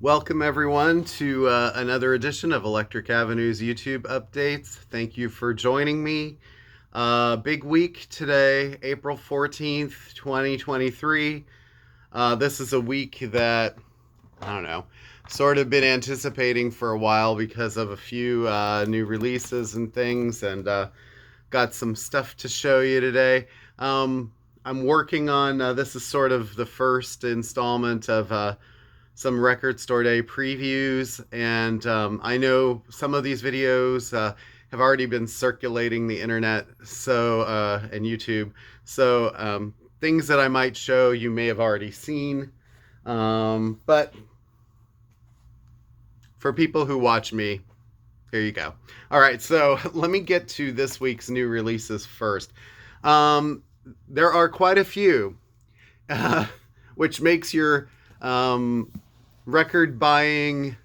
Welcome everyone to another edition of Electric Avenue's YouTube updates. Thank you for joining me. Big week today, April 14th, 2023. This is a week that, I don't know, sort of been anticipating for a while because of a few new releases and things, and got some stuff to show you today. I'm working on, this is sort of the first installment of some Record Store Day previews, and I know some of these videos have already been circulating the internet, so and YouTube, so things that I might show you may have already seen, but for people who watch me, here you go. All right, so let me get to this week's new releases first. There are quite a few, which makes your record buying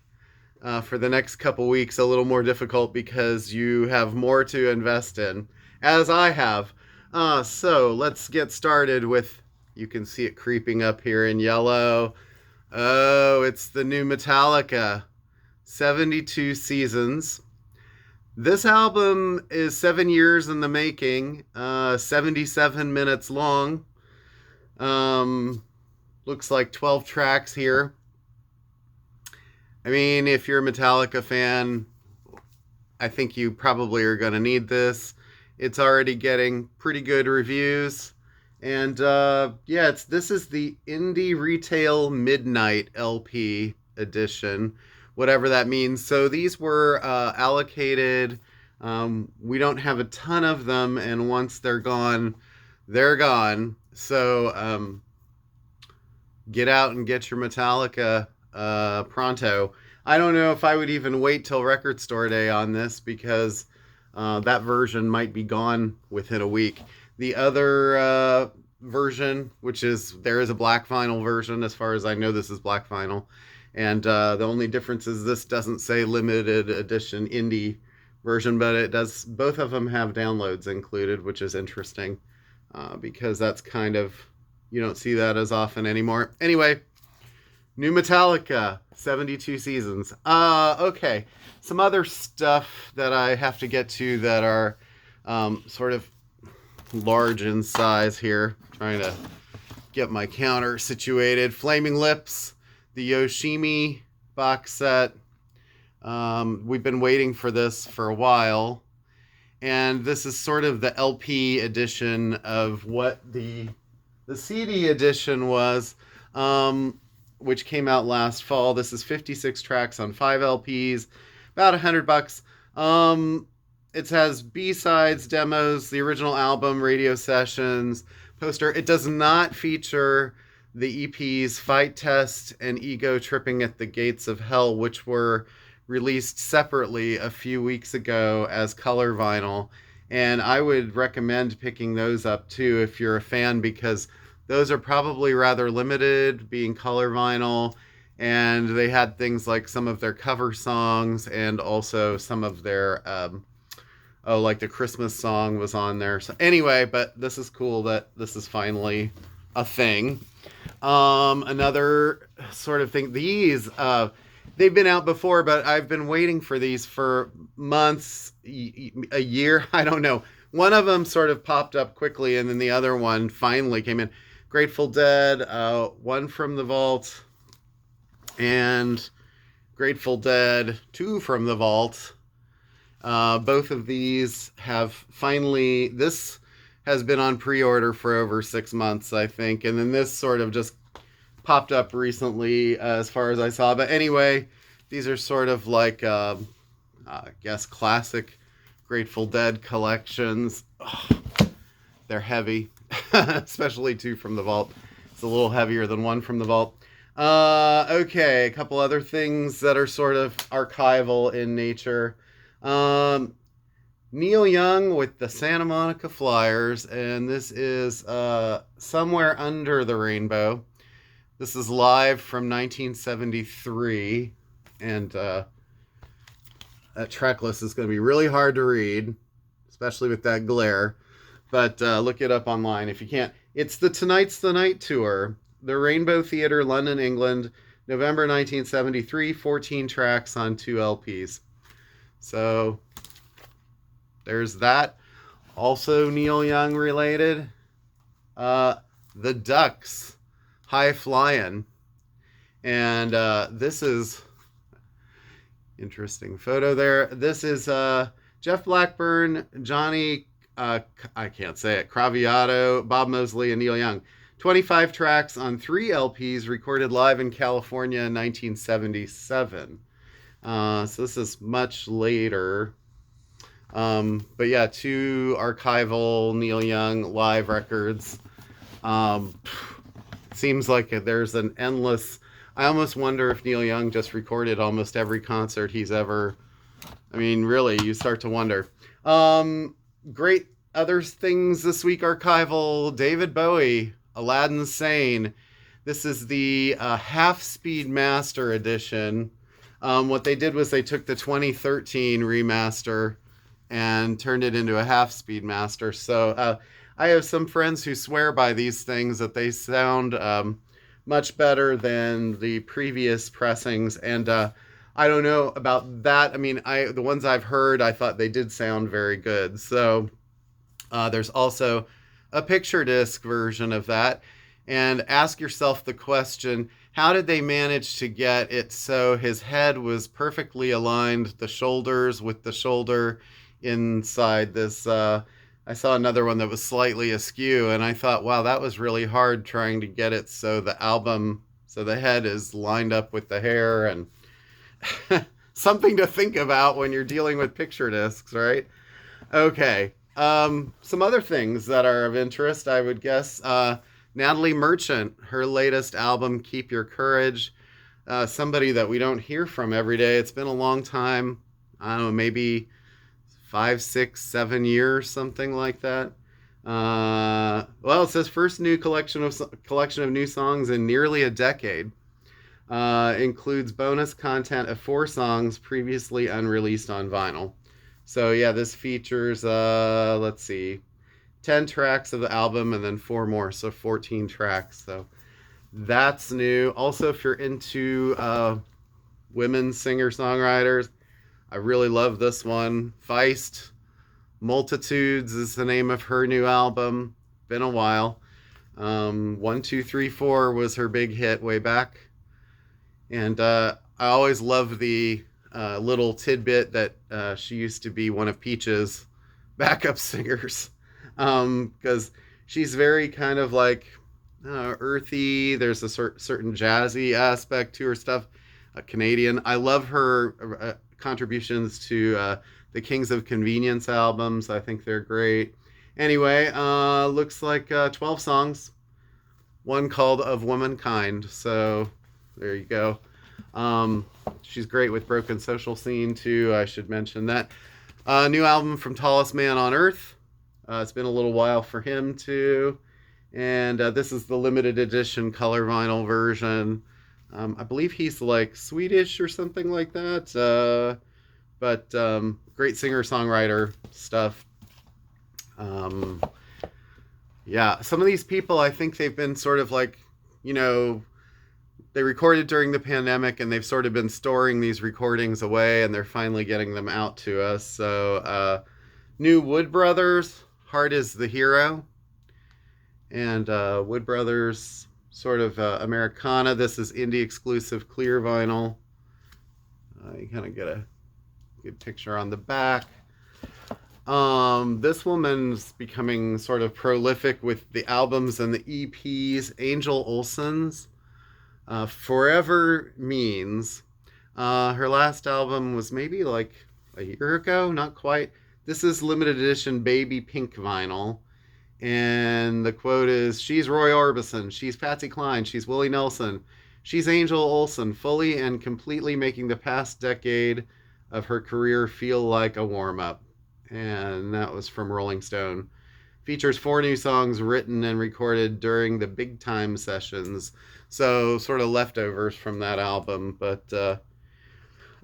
for the next couple weeks a little more difficult because you have more to invest in, as I have. So let's get started with, you can see it creeping up here in yellow. Oh, it's the new Metallica, 72 Seasons. This album is 7 years in the making, 77 minutes long. Looks like 12 tracks here. I mean, if you're a Metallica fan, I think you probably are going to need this. It's already getting pretty good reviews. And yeah, this is the Indie Retail Midnight LP edition, whatever that means. So these were allocated. We don't have a ton of them, and once they're gone, they're gone. So get out and get your Metallica pronto. I don't know if I would even wait till Record Store Day on this, because that version might be gone within a week. The other version, which is, there is a black vinyl version, as far as I know this is black vinyl, and the only difference is this doesn't say limited edition indie version, but it does. Both of them have downloads included, which is interesting, because that's kind of, you don't see that as often anymore. Anyway, new Metallica, 72 Seasons. Okay, some other stuff that I have to get to that are sort of large in size here. Trying to get my counter situated. Flaming Lips, the Yoshimi box set. We've been waiting for this for a while, and this is sort of the LP edition of what the CD edition was, which came out last fall. This is 56 tracks on 5 LPs, about $100. It has B-sides, demos, the original album, radio sessions, poster. It does not feature the EPs Fight Test and Ego Tripping at the Gates of Hell, which were released separately a few weeks ago as color vinyl. And I would recommend picking those up too if you're a fan, because those are probably rather limited, being color vinyl, and they had things like some of their cover songs and also some of their like the Christmas song was on there. So anyway, but this is cool that this is finally a thing. Another sort of thing, these they've been out before, but I've been waiting for these for months, a year, I don't know. One of them sort of popped up quickly, and then the other one finally came in. Grateful Dead, One from the Vault, and Grateful Dead, Two from the Vault. Both of these have finally, this has been on pre-order for over 6 months, I think, and then this sort of just popped up recently, as far as I saw. But anyway, these are sort of like, I guess, classic Grateful Dead collections. Oh, they're heavy. Especially Two from the Vault. It's a little heavier than One from the Vault. Okay, a couple other things that are sort of archival in nature. Neil Young with the Santa Monica Flyers, and this is Somewhere Under the Rainbow. This is live from 1973, and that track list is going to be really hard to read, especially with that glare. But look it up online if you can't. It's the Tonight's the Night tour, the Rainbow Theatre, London, England, November 1973, 14 tracks on 2 LPs. So there's that. Also Neil Young related. The Ducks, High Flyin'. And this is interesting photo there. This is Jeff Blackburn, Johnny, I can't say it, Craviotto, Bob Mosley, and Neil Young. 25 tracks on 3 LPs recorded live in California in 1977. So this is much later. But yeah, 2 archival Neil Young live records. Seems like there's an endless... I almost wonder if Neil Young just recorded almost every concert he's ever... I mean, really, you start to wonder. Great other things this week archival. David Bowie, Aladdin Sane. This is the half-speed master edition. What they did was they took the 2013 remaster and turned it into a half-speed master. So I have some friends who swear by these things, that they sound much better than the previous pressings. And I don't know about that. I mean, the ones I've heard, I thought they did sound very good. So there's also a picture disc version of that. And ask yourself the question, how did they manage to get it so his head was perfectly aligned, the shoulders with the shoulder inside this? I saw another one that was slightly askew, and I thought, wow, that was really hard trying to get it so the head is lined up with the hair, and something to think about when you're dealing with picture discs, right? Okay. Some other things that are of interest, I would guess. Natalie Merchant, her latest album, Keep Your Courage. Somebody that we don't hear from every day. It's been a long time. I don't know, maybe 5, 6, 7 years, something like that. Well, it says first new collection of new songs in nearly a decade. Includes bonus content of 4 songs previously unreleased on vinyl. So yeah, this features, let's see, 10 tracks of the album and then 4 more, so 14 tracks. So that's new. Also, if you're into women singer-songwriters, I really love this one. Feist, Multitudes is the name of her new album. Been a while. 1, 2, 3, 4 was her big hit way back. And I always love the little tidbit that she used to be one of Peach's backup singers. Because she's very kind of like earthy. There's a certain jazzy aspect to her stuff. Canadian. I love her contributions to the Kings of Convenience albums. I think they're great. Anyway, looks like 12 songs. One called Of Womankind. So there you go. She's great with Broken Social Scene too. I should mention that. New album from Tallest Man on Earth. It's been a little while for him too. And this is the limited edition color vinyl version. I believe he's like Swedish or something like that. But great singer-songwriter stuff. Yeah, some of these people, I think they've been sort of like, they recorded during the pandemic and they've sort of been storing these recordings away and they're finally getting them out to us. So new Wood Brothers, Heart is the Hero. And Wood Brothers, sort of Americana. This is indie exclusive clear vinyl. You kind of get a good picture on the back. This woman's becoming sort of prolific with the albums and the EPs. Angel Olsen's Forever Means. Her last album was maybe like a year ago, not quite. This is limited edition baby pink vinyl. And the quote is, she's Roy Orbison, she's Patsy Cline, she's Willie Nelson, she's Angel Olsen, fully and completely making the past decade of her career feel like a warm-up. And that was from Rolling Stone. Features 4 new songs written and recorded during the Big Time sessions. So sort of leftovers from that album. But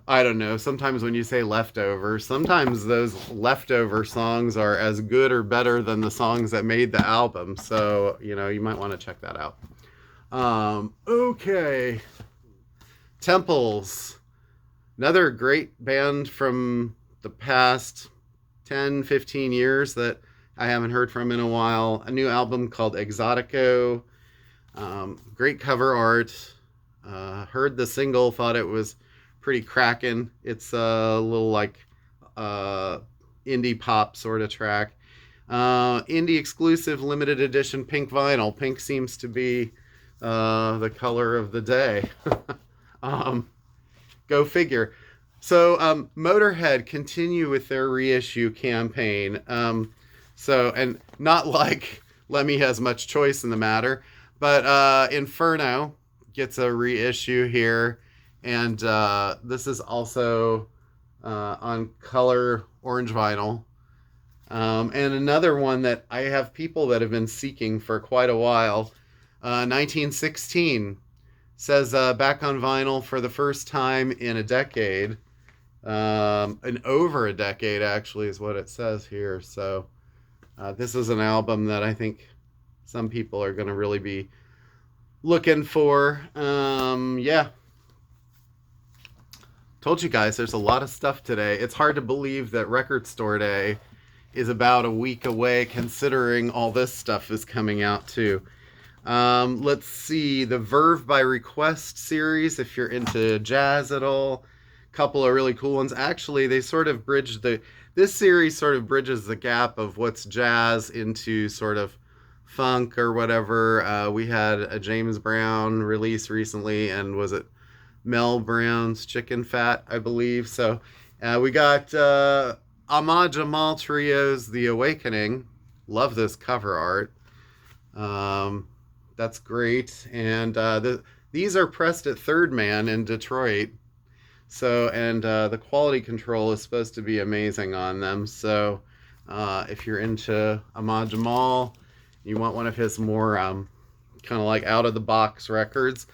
I don't know. Sometimes when you say leftovers, sometimes those leftover songs are as good or better than the songs that made the album. So, you might want to check that out. Okay. Temples, another great band from the past 10, 15 years that I haven't heard from in a while. A new album called Exotico. Great cover art. Heard the single, thought it was pretty cracking. It's a little like indie pop sort of track. Indie exclusive limited edition pink vinyl. Pink seems to be the color of the day. Go figure. So Motorhead continue with their reissue campaign. And not like Lemmy has much choice in the matter, but Inferno gets a reissue here, and this is also on color orange vinyl. And another one that I have people that have been seeking for quite a while, 1916, says back on vinyl for the first time in a decade, and over a decade actually is what it says here. So this is an album that I think some people are going to really be looking for. Yeah. Told you guys there's a lot of stuff today. It's hard to believe that Record Store Day is about a week away, considering all this stuff is coming out too. Let's see, the Verve by Request series, if you're into jazz at all. Couple of really cool ones. Actually, they sort of bridge this series sort of bridges the gap of what's jazz into sort of funk or whatever. We had a James Brown release recently, and was it Mel Brown's Chicken Fat, I believe. So we got Ahmad Jamal Trio's The Awakening. Love this cover art. That's great. And these are pressed at Third Man in Detroit. So, and the quality control is supposed to be amazing on them. So if you're into Ahmad Jamal, you want one of his more kind of like out-of-the-box records.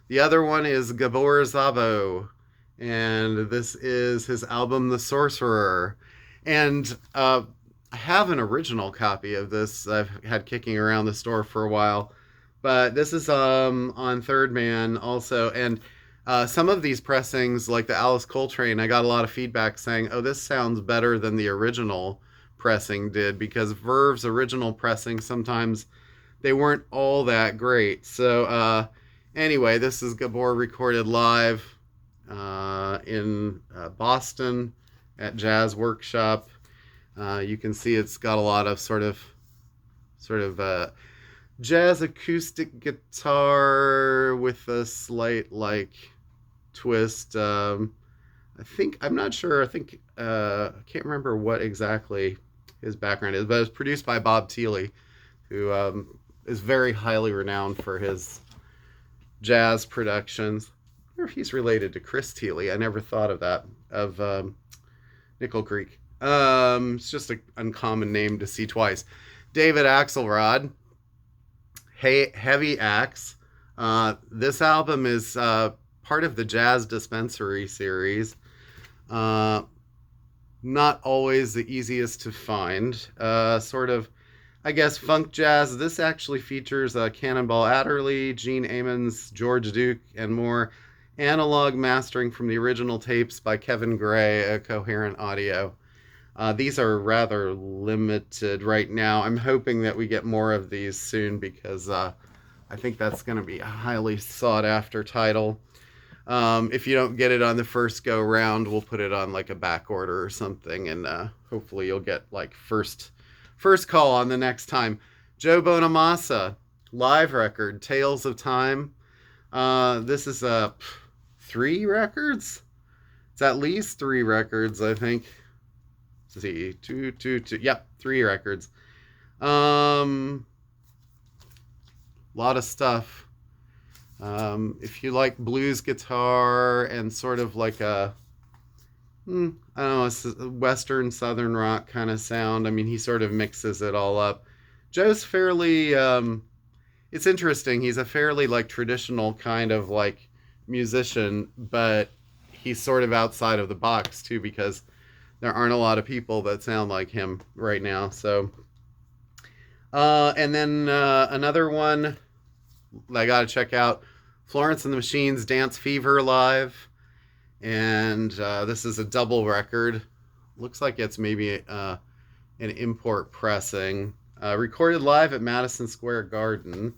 The other one is Gabor Zavo, and this is his album The Sorcerer. And I have an original copy of this I've had kicking around the store for a while, but this is on Third Man also. And some of these pressings, like the Alice Coltrane, I got a lot of feedback saying, oh, this sounds better than the original pressing did, because Verve's original pressing, sometimes they weren't all that great. So anyway, this is Gabor recorded live in Boston at Jazz Workshop. You can see it's got a lot of sort of jazz acoustic guitar with a slight like twist. I can't remember what exactly his background is, but it's produced by Bob Thiele, who is very highly renowned for his jazz productions. I wonder if he's related to Chris Thiele. I never thought of that, of Nickel Creek. It's just an uncommon name to see twice. David Axelrod, Heavy Axe. This album is part of the Jazz Dispensary series. Not always the easiest to find. Sort of, I guess, funk jazz. This actually features Cannonball Adderley, Gene Ammons, George Duke, and more. Analog mastering from the original tapes by Kevin Gray, a Coherent Audio. These are rather limited right now. I'm hoping that we get more of these soon, because I think that's going to be a highly sought after title. If you don't get it on the first go round, we'll put it on like a back order or something, and hopefully you'll get like first call on the next time. Joe Bonamassa, live record, Tales of Time. This is 3 records? It's at least 3 records, I think. Let's see, 2. Yep, 3 records. Lot of stuff. If you like blues guitar and sort of like a, I don't know, a Western Southern rock kind of sound, I mean, he sort of mixes it all up. Joe's fairly, it's interesting. He's a fairly like traditional kind of like musician, but he's sort of outside of the box too, because there aren't a lot of people that sound like him right now. So, and then another one I got to check out, Florence and the Machine's Dance Fever live. And this is a double record. Looks like it's maybe an import pressing. Recorded live at Madison Square Garden.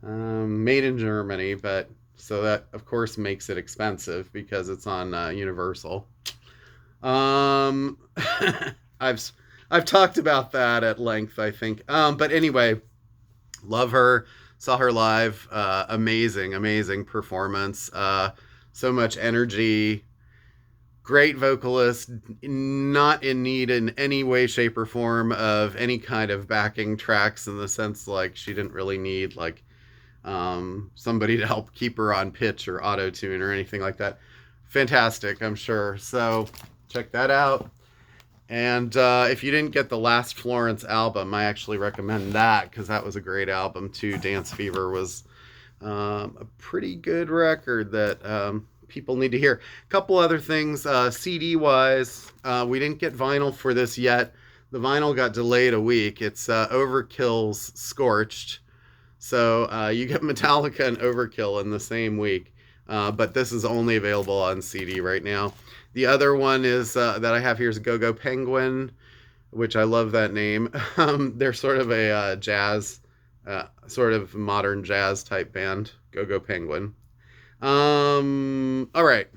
Made in Germany, but so that of course makes it expensive because it's on Universal. I've talked about that at length, I think. But anyway, love her. Saw her live. Amazing performance. So much energy. Great vocalist. Not in need in any way, shape, or form of any kind of backing tracks, in the sense like she didn't really need like somebody to help keep her on pitch or auto-tune or anything like that. Fantastic, I'm sure. So check that out. And if you didn't get the last Florence album, I actually recommend that, because that was a great album too. Dance Fever was a pretty good record that people need to hear. A couple other things, CD wise, we didn't get vinyl for this yet. The vinyl got delayed a week. It's Overkill's Scorched. So you get Metallica and Overkill in the same week. But this is only available on CD right now. The other one is that I have here is Go-Go Penguin, which I love that name. They're sort of a jazz, sort of modern jazz type band. Go-Go Penguin. All right.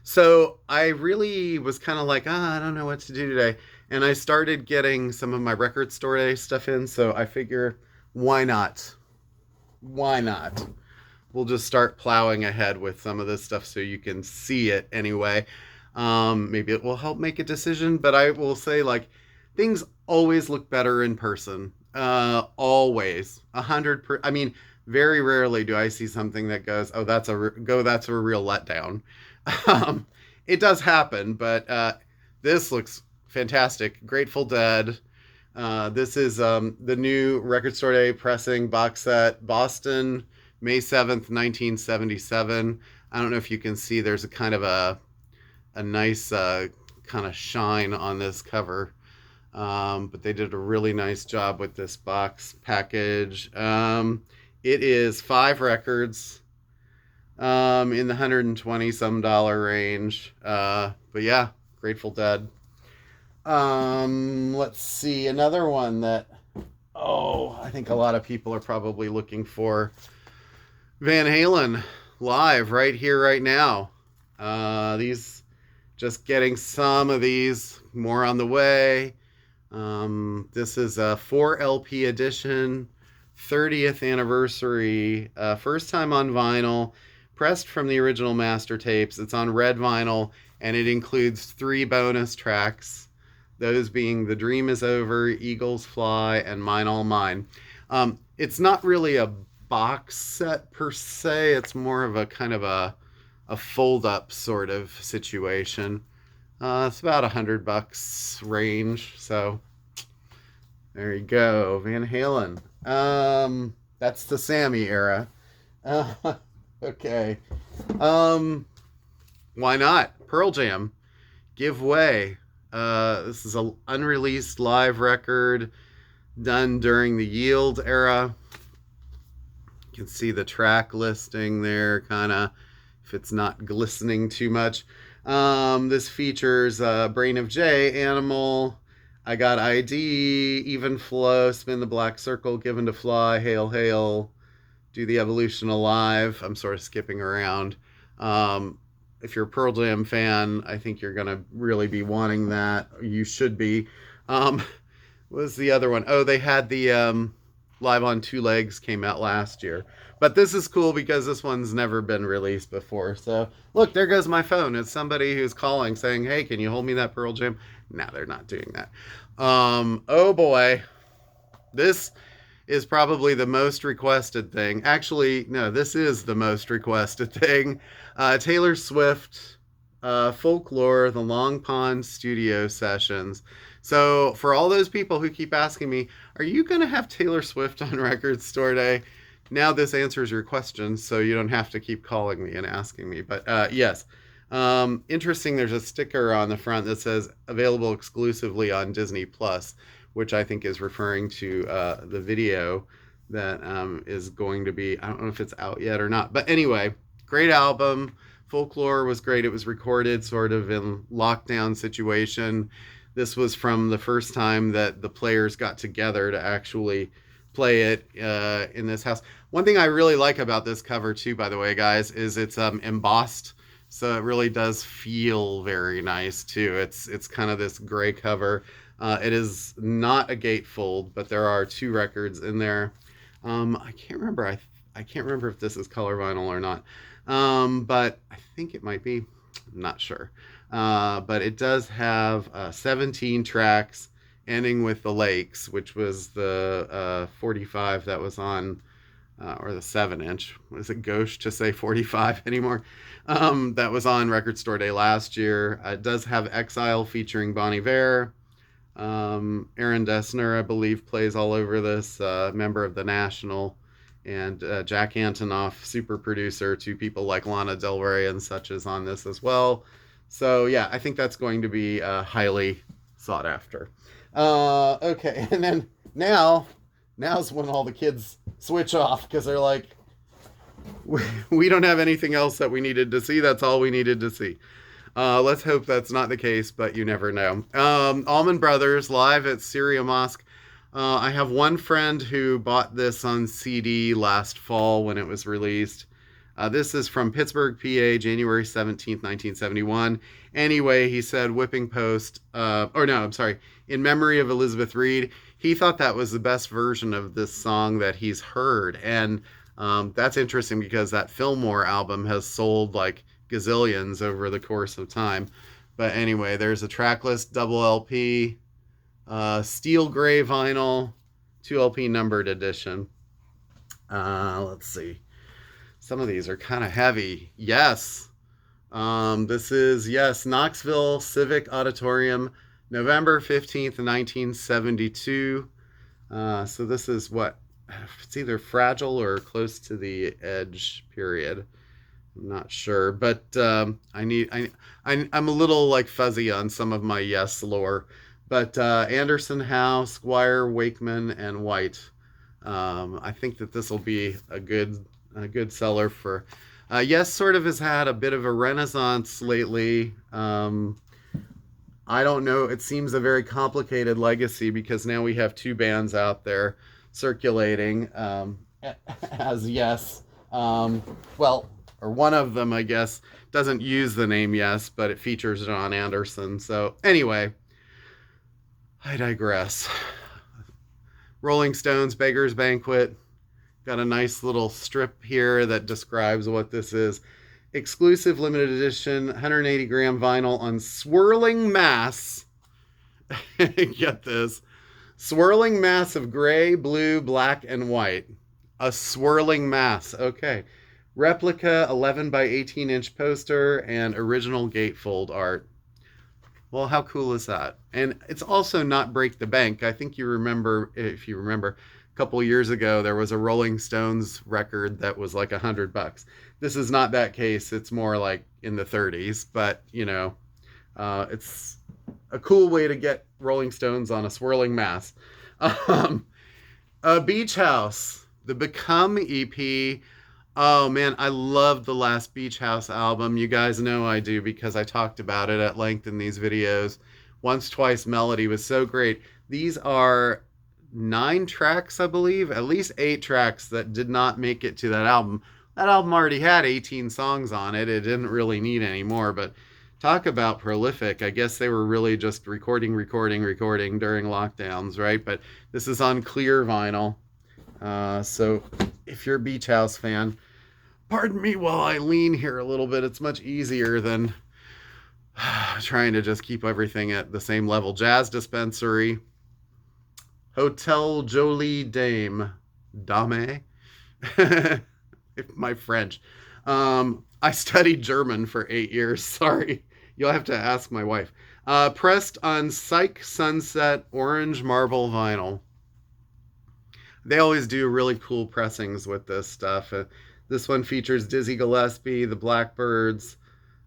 So I really was kind of like, I don't know what to do today. And I started getting some of my Record Store Day stuff in. So I figure, why not? Why not? We'll just start plowing ahead with some of this stuff so you can see it anyway. Maybe it will help make a decision, but I will say, like, things always look better in person. Always. 100%. I mean, very rarely do I see something that goes, oh, that's a real letdown. It does happen, but this looks fantastic. Grateful Dead. This is the new Record Store Day pressing box set, Boston, May 7th, 1977. I don't know if you can see, there's a kind of a nice kind of shine on this cover. But they did a really nice job with this box package. It is 5 records in the $120 some range. But yeah, Grateful Dead. Let's see, another one that, I think a lot of people are probably looking for. Van Halen live right here, right now. These, just getting some of these, more on the way. This is a 4 LP edition, 30th anniversary, first time on vinyl, pressed from the original master tapes. It's on red vinyl, and it includes 3 bonus tracks, those being The Dream Is Over, Eagles Fly, and Mine All Mine. It's not really a box set per se. It's more of a kind of a fold-up sort of situation. It's about $100 range, so there you go. Van Halen. That's the Sammy era. Okay. Why not? Pearl Jam, Give Way. This is an unreleased live record done during the Yield era. You can see the track listing there, kind of, if it's not glistening too much. This features Brain of J, Animal, I Got ID, Even Flow, Spin the Black Circle, Given to Fly, Hail Hail, Do the Evolution Alive. I'm sort of skipping around. If you're a Pearl Jam fan, I think you're going to really be wanting that. You should be. What was the other one? Oh, they had the Live on Two Legs came out last year. But this is cool because this one's never been released before. So, look, there goes my phone. It's somebody who's calling saying, hey, can you hold me that Pearl Jam? No, they're not doing that. Oh, boy. This is probably the most requested thing. Actually, no, this is the most requested thing. Taylor Swift, Folklore, the Long Pond Studio Sessions. So for all those people who keep asking me, are you going to have Taylor Swift on Record Store Day? Now this answers your question, so you don't have to keep calling me and asking me. But yes, interesting, there's a sticker on the front that says available exclusively on Disney Plus, which I think is referring to the video that is going to be, I don't know if it's out yet or not. But anyway, great album. Folklore was great. It was recorded sort of in lockdown situation. This was from the first time that the players got together to actually play it in this house. One thing I really like about this cover too, by the way, guys, is it's embossed, so it really does feel very nice too. It's kind of this gray cover. It is not a gatefold, but there are 2 records in there. I can't remember. I can't remember if this is color vinyl or not, but I think it might be. I'm not sure. But it does have 17 tracks, ending with The Lakes, which was the 45 that was on, or the 7-inch. Was it gauche to say 45 anymore? That was on Record Store Day last year. It does have Exile featuring Bon Iver. Aaron Dessner, I believe, plays all over this, member of the National, and Jack Antonoff, super producer, to people like Lana Del Rey and such is on this as well. So yeah, I think that's going to be highly sought after. Okay, and then now's when all the kids switch off because they're like, we don't have anything else that we needed to see. That's all we needed to see. Let's hope that's not the case, but you never know. Allman Brothers live at Syria Mosque. I have one friend who bought this on CD last fall when it was released. This is from Pittsburgh, PA, January 17th, 1971. Anyway, he said Whipping Post, in memory of Elizabeth Reed. He thought that was the best version of this song that he's heard. And that's interesting because that Fillmore album has sold like gazillions over the course of time. But anyway, there's a tracklist double LP, steel gray vinyl, 2 LP numbered edition. Let's see. Some of these are kind of heavy. Yes. This is, Knoxville Civic Auditorium, November 15th, 1972. So this is what? It's either Fragile or Close to the Edge period. I'm not sure, but I'm a little like fuzzy on some of my Yes lore. But Anderson Howe, Squire, Wakeman, and White. I think that this will be a good seller for. Yes, sort of has had a bit of a renaissance lately. I don't know. It seems a very complicated legacy because now we have 2 bands out there circulating as Yes. Or one of them, I guess, doesn't use the name Yes, but it features John Anderson. So anyway, I digress. Rolling Stones, Beggar's Banquet. Got a nice little strip here that describes what this is. Exclusive limited edition 180 gram vinyl on swirling mass. Get this. Swirling mass of gray, blue, black, and white. A swirling mass. Okay. Replica 11 by 18 inch poster and original gatefold art. Well, how cool is that? And it's also not break the bank. I think you remember, if you remember, a couple years ago, there was a Rolling Stones record that was like $100. This is not that case. It's more like in the 30s, but it's a cool way to get Rolling Stones on a swirling mass. Beach House, the Become EP. Oh man, I love the last Beach House album. You guys know I do because I talked about it at length in these videos. Once Twice Melody was so great. These are 9 tracks, I believe, at least 8 tracks that did not make it to that album. That album already had 18 songs on it. It didn't really need any more, but talk about prolific. I guess they were really just recording during lockdowns, right? But this is on clear vinyl. So if you're a Beach House fan, pardon me while I lean here a little bit. It's much easier than trying to just keep everything at the same level. Jazz Dispensary, Hotel Jolie Dame, my French. I studied German for 8 years. Sorry, you'll have to ask my wife. Pressed on Psych Sunset Orange Marble vinyl. They always do really cool pressings with this stuff. This one features Dizzy Gillespie, the Blackbirds,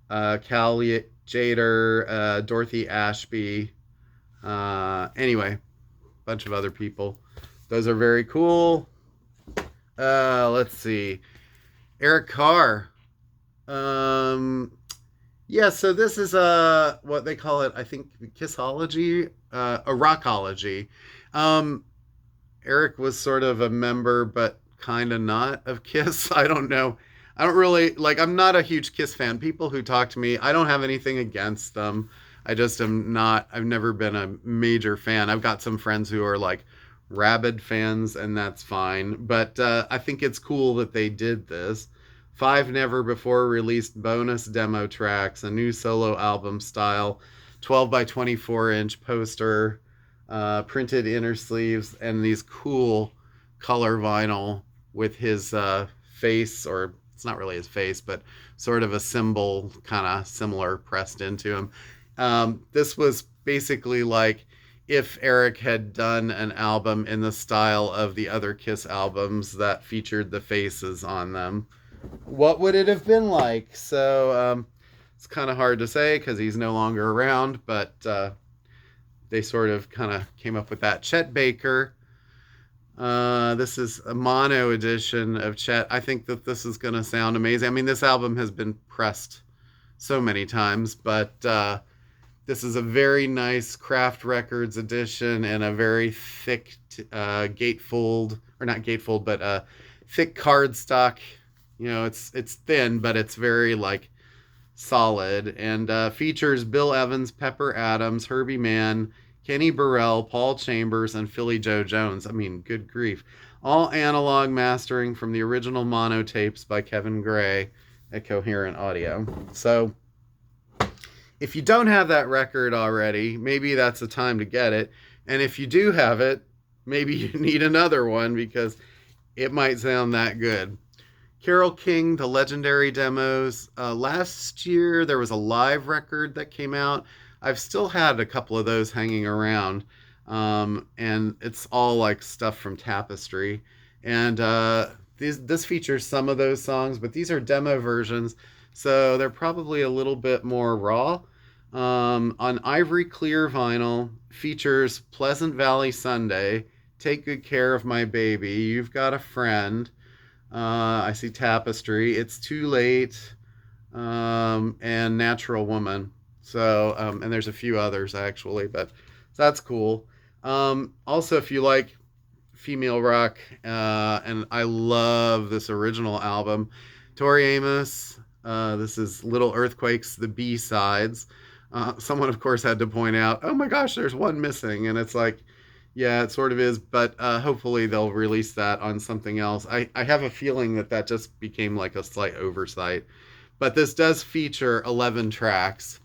Cal Jader, Dorothy Ashby. Anyway, bunch of other people. Those are very cool. Let's see. Eric Carr. Um, yeah, so this is what they call it, I think, Kissology, a rockology. Um, Eric was sort of a member, but kind of not of Kiss. I don't know. I don't really like. I'm not a huge Kiss fan. People who talk to me, I don't have anything against them. I just am not. I've never been a major fan. I've got some friends who are like rabid fans, and that's fine. But I think it's cool that they did this. Five never before released bonus demo tracks, a new solo album style, 12 by 24-inch poster, printed inner sleeves, and these cool color vinyl with his face, or it's not really his face, but sort of a symbol, kind of similar, pressed into him. This was basically like if Eric had done an album in the style of the other Kiss albums that featured the faces on them. What would it have been like? So it's kind of hard to say because he's no longer around, but they sort of kind of came up with that. Chet Baker. This is a mono edition of Chet. I think that this is going to sound amazing. I mean, this album has been pressed so many times, but this is a very nice Kraft Records edition and a very thick gatefold, or not gatefold, but thick cardstock. You know, it's thin, but it's very like solid, and features Bill Evans, Pepper Adams, Herbie Mann, Kenny Burrell, Paul Chambers, and Philly Joe Jones. I mean, good grief. All analog mastering from the original mono tapes by Kevin Gray at Coherent Audio. So if you don't have that record already, maybe that's the time to get it. And if you do have it, maybe you need another one because it might sound that good. Carole King, the legendary demos. Last year, there was a live record that came out. I've still had a couple of those hanging around. And it's all like stuff from Tapestry. And this features some of those songs, but these are demo versions. So they're probably a little bit more raw. On ivory clear vinyl, features Pleasant Valley Sunday, Take Good Care of My Baby, You've Got a Friend. I see Tapestry, It's Too Late, and Natural Woman. So, and there's a few others actually, but so that's cool. Also, if you like female rock, and I love this original album, Tori Amos. This is Little Earthquakes, the B-sides. Someone, of course, had to point out, oh my gosh, there's one missing. And it's like, yeah, it sort of is, but hopefully they'll release that on something else. I have a feeling that just became like a slight oversight. But this does feature 11 tracks.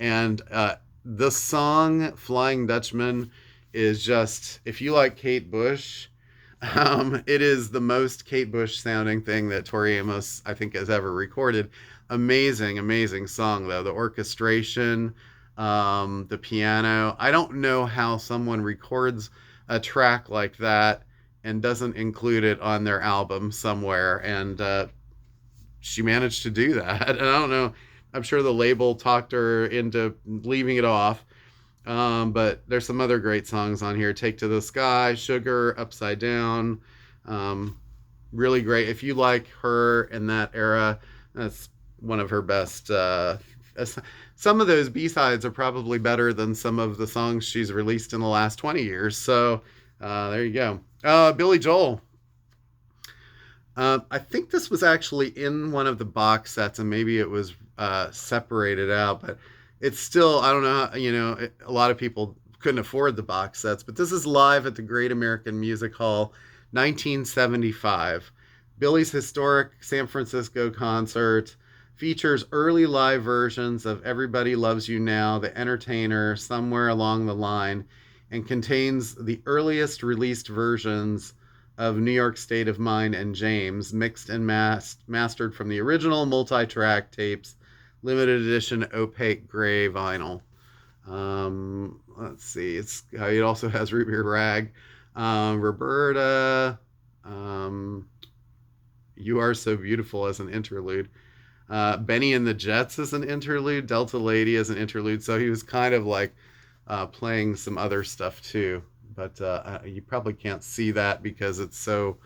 And the song Flying Dutchman is just, if you like Kate Bush, it is the most Kate Bush sounding thing that Tori Amos, I think, has ever recorded. Amazing, amazing song, though. The orchestration, the piano. I don't know how someone records a track like that and doesn't include it on their album somewhere. And she managed to do that. And I don't know. I'm sure the label talked her into leaving it off. But there's some other great songs on here. Take to the Sky, Sugar, Upside Down. Really great. If you like her in that era, that's one of her best. Some of those B-sides are probably better than some of the songs she's released in the last 20 years. So there you go. Billy Joel. I think this was actually in one of the box sets, and maybe it was separated out, but it's still, I don't know, a lot of people couldn't afford the box sets, but this is live at the Great American Music Hall, 1975. Billy's historic San Francisco concert features early live versions of Everybody Loves You Now, The Entertainer, Somewhere Along the Line, and contains the earliest released versions of New York State of Mind and James, mixed and mastered from the original multi-track tapes, limited edition opaque gray vinyl. Let's see, it also has Root Beer Rag, Roberta, You Are So Beautiful as an interlude. Benny and the Jets as an interlude, Delta Lady as an interlude. So he was kind of like playing some other stuff too. But you probably can't see that because it's so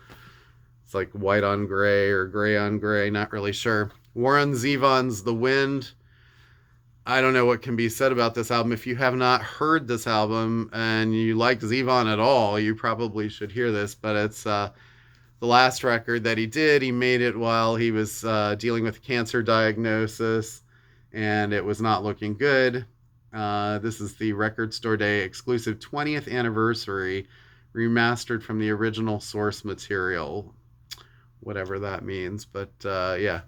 It's like white on gray or gray on gray, not really sure. Warren Zevon's The Wind. I don't know what can be said about this album. If you have not heard this album and you like Zevon at all, you probably should hear this, but it's the last record that he did. He made it while he was dealing with a cancer diagnosis, and it was not looking good. This is the Record Store Day exclusive 20th anniversary, remastered from the original source material, whatever that means. But yeah,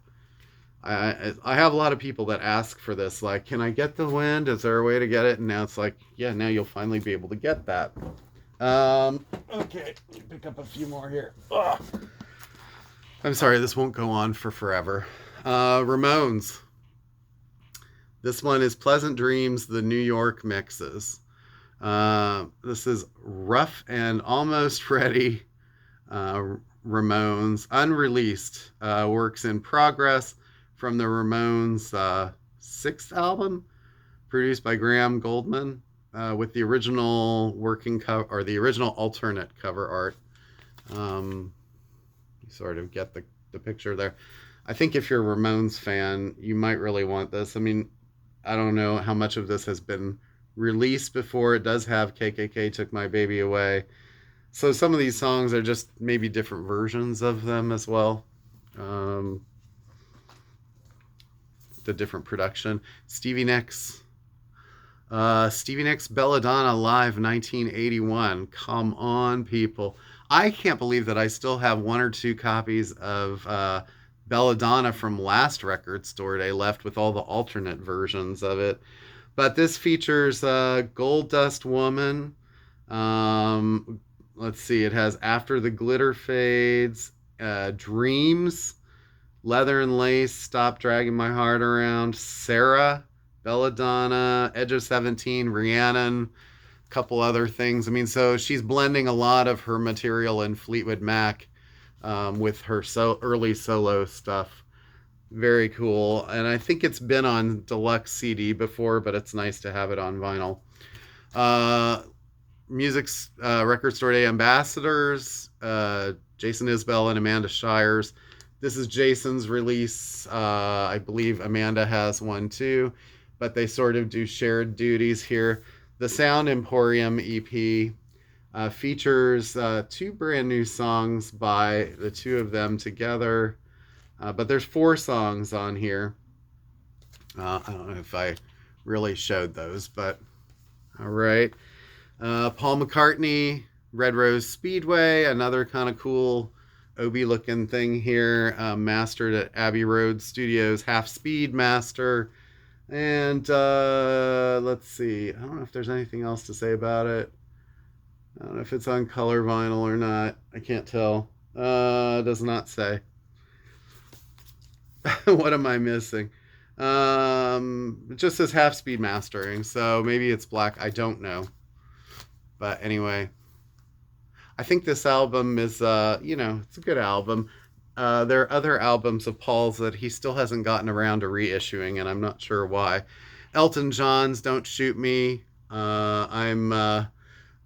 I have a lot of people that ask for this, like, can I get The Wind? Is there a way to get it? And now it's like, yeah, now you'll finally be able to get that. Okay, pick up a few more here. Ugh. I'm sorry, this won't go on for forever. Ramones. This one is Pleasant Dreams, the New York mixes. This is Rough and Almost Ready. Ramones, unreleased, works in progress from the Ramones' sixth album, produced by Graham Goldman, with the original working cover, or the original alternate cover art. You sort of get the picture there. I think if you're a Ramones fan, you might really want this. I mean, I don't know how much of this has been released before. It does have KKK Took My Baby Away. So some of these songs are just maybe different versions of them as well. The different production. Stevie Nicks. Stevie Nicks, Belladonna Live 1981. Come on, people. I can't believe that I still have one or two copies of Belladonna from last Record Store Day left with all the alternate versions of it. But this features Gold Dust Woman. Let's see, it has After the Glitter Fades, Dreams, Leather and Lace, Stop Dragging My Heart Around, Sarah, Belladonna, Edge of 17, Rhiannon, a couple other things. I mean, so she's blending a lot of her material in Fleetwood Mac with her early solo stuff. Very cool. And I think it's been on deluxe CD before, but it's nice to have it on vinyl. Music's Record Store Day ambassadors, Jason Isbell and Amanda Shires. This is Jason's release. I believe Amanda has one too, but they sort of do shared duties here. The Sound Emporium EP features two brand new songs by the two of them together, but there's 4 songs on here. I don't know if I really showed those, but all right. Paul McCartney, Red Rose Speedway, another kind of cool Obi looking thing here, mastered at Abbey Road Studios, Half Speed Master. And let's see, I don't know if there's anything else to say about it. I don't know if it's on color vinyl or not. I can't tell. Does not say. What am I missing? It just says Half Speed Mastering, so maybe it's black. I don't know. But anyway, I think this album is, it's a good album. There are other albums of Paul's that he still hasn't gotten around to reissuing, and I'm not sure why. Elton John's Don't Shoot Me. I'm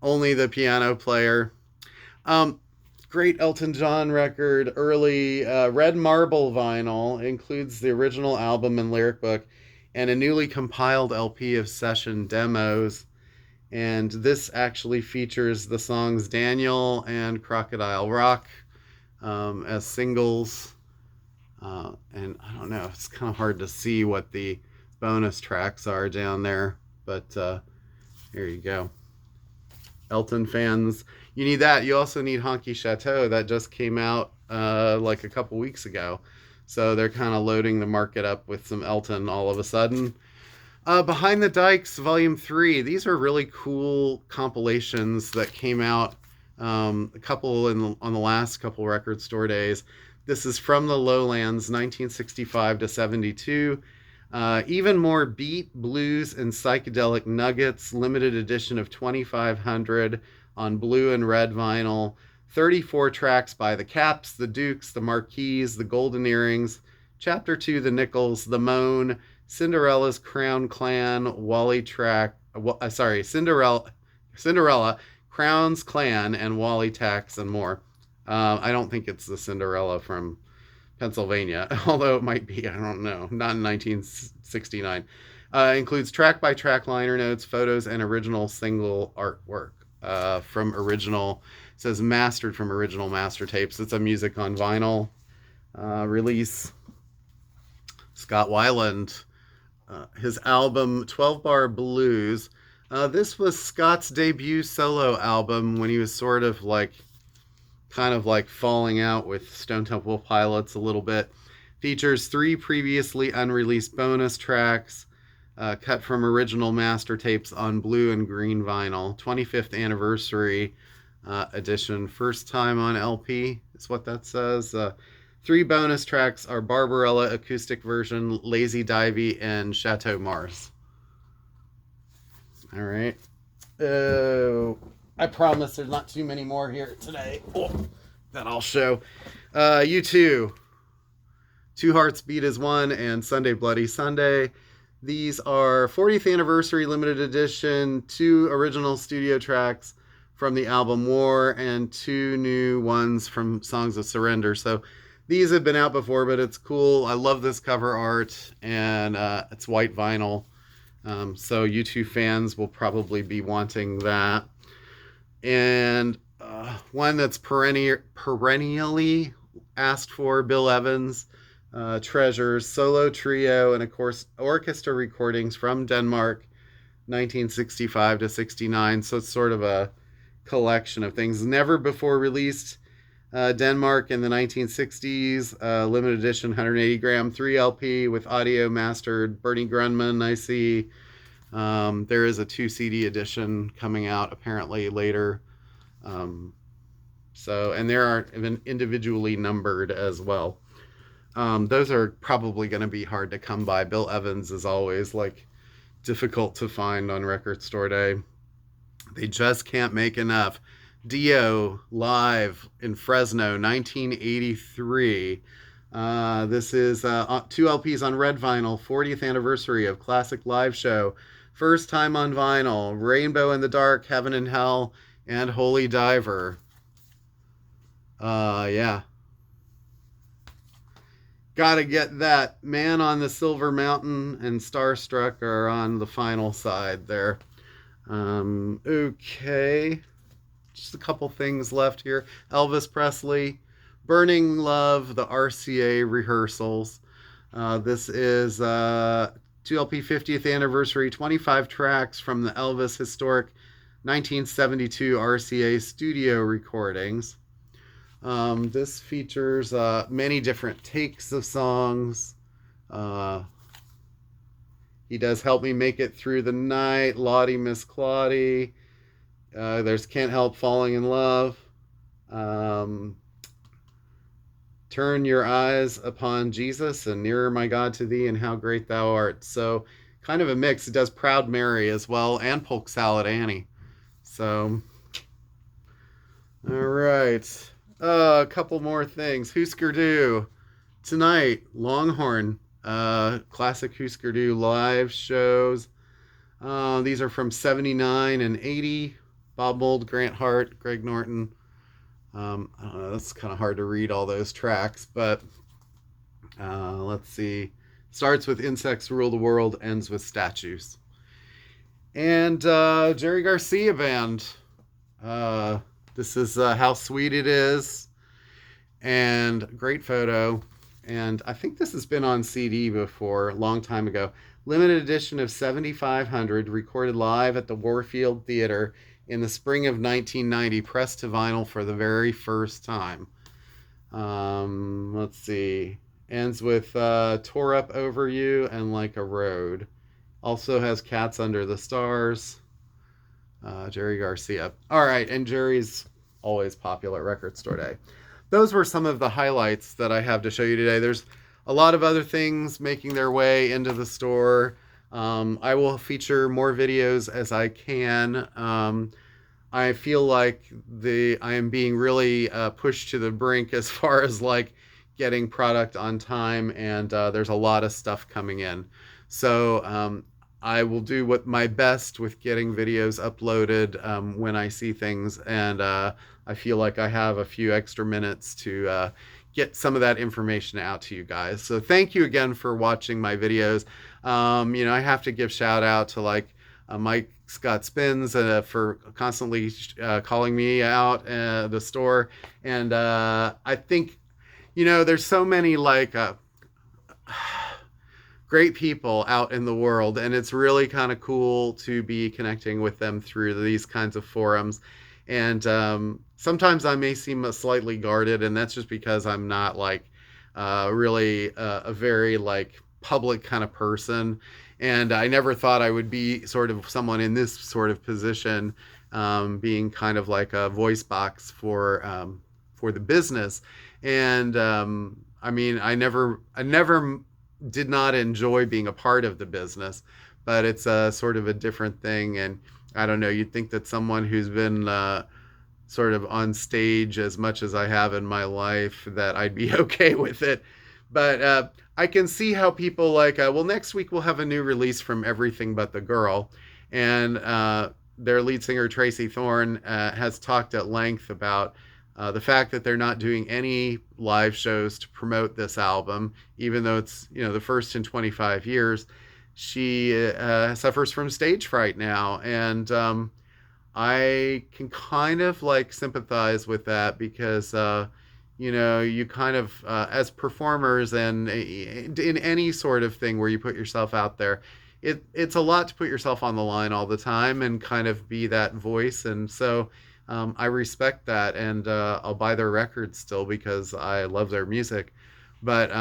only the piano player. Great Elton John record, early Red Marble vinyl, includes the original album and lyric book, and a newly compiled LP of session demos. And this actually features the songs Daniel and Crocodile Rock as singles. And I don't know, it's kind of hard to see what the bonus tracks are down there. But here you go. Elton fans, you need that. You also need Honky Chateau. That just came out like a couple weeks ago. So they're kind of loading the market up with some Elton all of a sudden. Behind the Dykes, Volume 3. These are really cool compilations that came out a couple on the last couple Record Store Days. This is from the Lowlands, 1965 to 72. Even more beat, blues, and psychedelic nuggets. Limited edition of 2,500 on blue and red vinyl. 34 tracks by the Caps, the Dukes, the Marquis, the Golden Earrings, Chapter 2, the Nichols, the Moan, Cinderella's Crown Clan, Cinderella, Crown's Clan, and Wally Tax, and more. I don't think it's the Cinderella from Pennsylvania, although it might be. I don't know. Not in 1969. Includes track-by-track liner notes, photos, and original single artwork from original. It says mastered from original master tapes. It's a music on vinyl release. Scott Weiland, his album 12 Bar Blues. This was Scott's debut solo album when he was sort of like, kind of like falling out with Stone Temple Pilots a little bit. Features 3 previously unreleased bonus tracks, cut from original master tapes on blue and green vinyl. 25th anniversary edition. First time on LP is what that says. 3 bonus tracks are Barbarella acoustic version, Lazy Divey, and Chateau Mars. All right. Oh, I promise there's not too many more here today that I'll show. U2, Two Hearts Beat as One, and Sunday Bloody Sunday. These are 40th anniversary limited edition, 2 original studio tracks from the album War, and 2 new ones from Songs of Surrender. So these have been out before, but it's cool. I love this cover art, and it's white vinyl. So U2 fans will probably be wanting that. And one that's perennially asked for, Bill Evans, Treasures, solo trio, and of course orchestra recordings from Denmark, 1965 to 69. So it's sort of a collection of things. Never before released. Denmark in the 1960s, limited edition 180 gram 3 LP with audio mastered. Bernie Grunman, I see. There is a 2 CD edition coming out apparently later. And there are individually numbered as well. Those are probably going to be hard to come by. Bill Evans is always like difficult to find on Record Store Day. They just can't make enough. Dio live in Fresno, 1983. This is 2 LPs on red vinyl, 40th anniversary of classic live show. First time on vinyl, Rainbow in the Dark, Heaven and Hell, and Holy Diver. Yeah. Gotta get that. Man on the Silver Mountain and Starstruck are on the final side there. Okay. Just a couple things left here. Elvis Presley, Burning Love, the RCA rehearsals. This is 2LP 50th anniversary, 25 tracks from the Elvis historic 1972 RCA studio recordings. This features many different takes of songs. He does Help Me Make It Through the Night, Lottie Miss Claudie. There's Can't Help Falling in Love. Turn Your Eyes Upon Jesus and Nearer My God to Thee and How Great Thou Art. So kind of a mix. It does Proud Mary as well and Polk Salad Annie. So, all right. A couple more things. Husker Du. Tonight, Longhorn. Classic Husker Du live shows. These are from 79 and 80. Bob Mould, Grant Hart, Greg Norton. I don't know, that's kind of hard to read all those tracks, but let's see. Starts with Insects Rule the World, ends with Statues. And Jerry Garcia Band. This is How Sweet It Is. And great photo. And I think this has been on CD before, a long time ago. Limited edition of 7500, recorded live at the Warfield Theater in the spring of 1990, pressed to vinyl for the very first time. Let's see. Ends with Tore Up Over You and Like a Road. Also has Cats Under the Stars. Jerry Garcia. All right, and Jerry's always popular at Record Store Day. Those were some of the highlights that I have to show you today. There's a lot of other things making their way into the store. I will feature more videos as I can. I feel like I am being really pushed to the brink as far as like getting product on time, and there's a lot of stuff coming in. So I will do my best with getting videos uploaded when I see things, and I feel like I have a few extra minutes to get some of that information out to you guys. So thank you again for watching my videos. I have to give shout out to Mike Scott Spins for constantly calling me out at the store. And I think, there's so many great people out in the world, and it's really kind of cool to be connecting with them through these kinds of forums. And sometimes I may seem slightly guarded, and that's just because I'm not really a very public kind of person. And I never thought I would be sort of someone in this sort of position, being kind of like a voice box for the business. And I mean, I never did not enjoy being a part of the business, but it's a sort of a different thing. And I don't know, you'd think that someone who's been sort of on stage as much as I have in my life, that I'd be okay with it. But I can see how people well, next week we'll have a new release from Everything But the Girl. And their lead singer, Tracy Thorn, has talked at length about the fact that they're not doing any live shows to promote this album, even though it's, the first in 25 years. She suffers from stage fright now. And I can kind of sympathize with that because, you kind of, as performers and in any sort of thing where you put yourself out there, it's a lot to put yourself on the line all the time and kind of be that voice. And so I respect that, and I'll buy their records still because I love their music. But,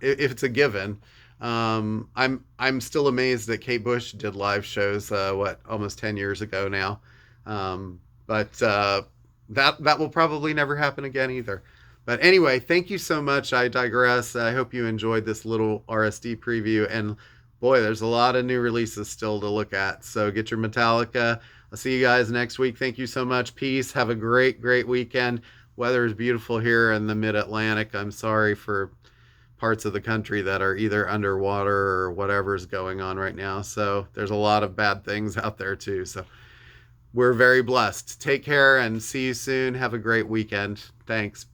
if it's a given, I'm still amazed that Kate Bush did live shows, almost 10 years ago now. But that will probably never happen again either. But anyway, thank you so much. I digress. I hope you enjoyed this little RSD preview. And boy, there's a lot of new releases still to look at. So get your Metallica. I'll see you guys next week. Thank you so much. Peace. Have a great, great weekend. Weather is beautiful here in the mid-Atlantic. I'm sorry for parts of the country that are either underwater or whatever's going on right now. So there's a lot of bad things out there too. So we're very blessed. Take care and see you soon. Have a great weekend. Thanks.